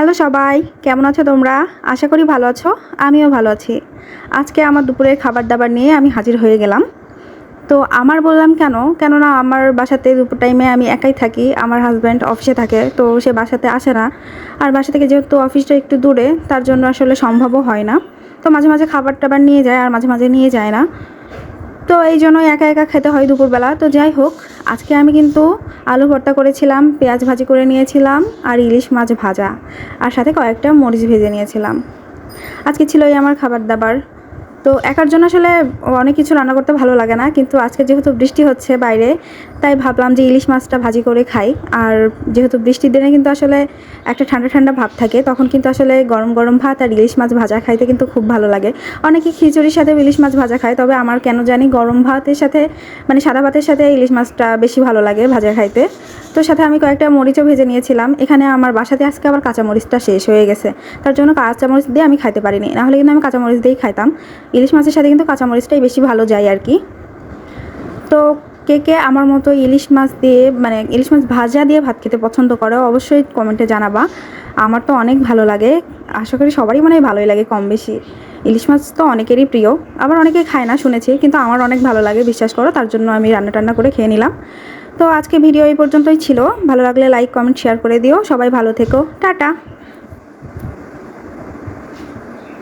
Hello সবাই, কেমন আছো তোমরা? আশা করি ভালো আছো। আমিও ভালো আছি। আজকে আমার দুপুরের খাবার দাবার নিয়ে আমি হাজির হয়ে গেলাম। তো আমার বললাম কেননা আমার বাসাতে দুপুর টাইমে আমি একাই থাকি। আমার হাজব্যান্ড অফিসে থাকে, তো সে বাসাতে আসে না। আর বাসা থেকে যেহেতু অফিসটা একটু দূরে, তার জন্য আসলে সম্ভবও হয় না। তো মাঝে মাঝে খাবার টাবার নিয়ে যায়, আর মাঝে মাঝে নিয়ে যায় না। তো এই জন্যই একা একা খেতে হয় দুপুরবেলা। তো যাই হোক, আজকে আমি কিন্তু আলু ভর্তা করেছিলাম, পেঁয়াজ ভাজি করে নিয়েছিলাম, আর ইলিশ মাছ ভাজা, আর সাথে কয়েকটা মরিচ ভেজে নিয়েছিলাম। আজকে ছিল এই আমার খাবার দাবার। তো একার জন্য আসলে অনেক কিছু রান্না করতে ভালো লাগে না, কিন্তু আজকে যেহেতু বৃষ্টি হচ্ছে বাইরে, তাই ভাবলাম যে ইলিশ মাছটা ভাজি করে খাই। আর যেহেতু বৃষ্টির দিনে কিন্তু আসলে একটা ঠান্ডা ঠান্ডা ভাব থাকে, তখন কিন্তু আসলে গরম গরম ভাত আর ইলিশ মাছ ভাজা খাইতে কিন্তু খুব ভালো লাগে। অনেকে খিচুড়ির সাথে ইলিশ মাছ ভাজা খায়, তবে আমার কেন জানি গরম ভাতের সাথে, মানে সাদা ভাতের সাথে ইলিশ মাছটা বেশি ভালো লাগে ভাজা খাইতে। তো সাথে আমি কয়েকটা মরিচও ভেজে নিয়েছিলাম। এখানে আমার বাসাতে আজকে আবার কাঁচামরিচটা শেষ হয়ে গেছে, তার জন্য কাঁচামরিচ দিয়ে আমি খাইতে পারিনি, নাহলে কিন্তু আমি কাঁচামরিচ দিয়েই খাইতাম। ইলিশ মাছের সাথে কিন্তু কাঁচামরিচটাই বেশি ভালো যায় আর কি। তো কে কে আমার মতো ইলিশ মাছ দিয়ে, মানে ইলিশ মাছ ভাজা দিয়ে ভাত খেতে পছন্দ করো, অবশ্যই কমেন্টে জানাবা। আমার তো অনেক ভালো লাগে। আশা করি সবারই মনে হয় ভালোই লাগে কম বেশি। ইলিশ মাছ তো অনেকেরই প্রিয়, আবার অনেকে খায় না শুনেছি, কিন্তু আমার অনেক ভালো লাগে, বিশ্বাস করো। তার জন্য আমি রান্না টান্না করে খেয়ে নিলাম। তো আজকে ভিডিও এই পর্যন্তই ছিল। ভালো লাগলে লাইক কমেন্ট শেয়ার করে দিও। সবাই ভালো থেকো, টাটা।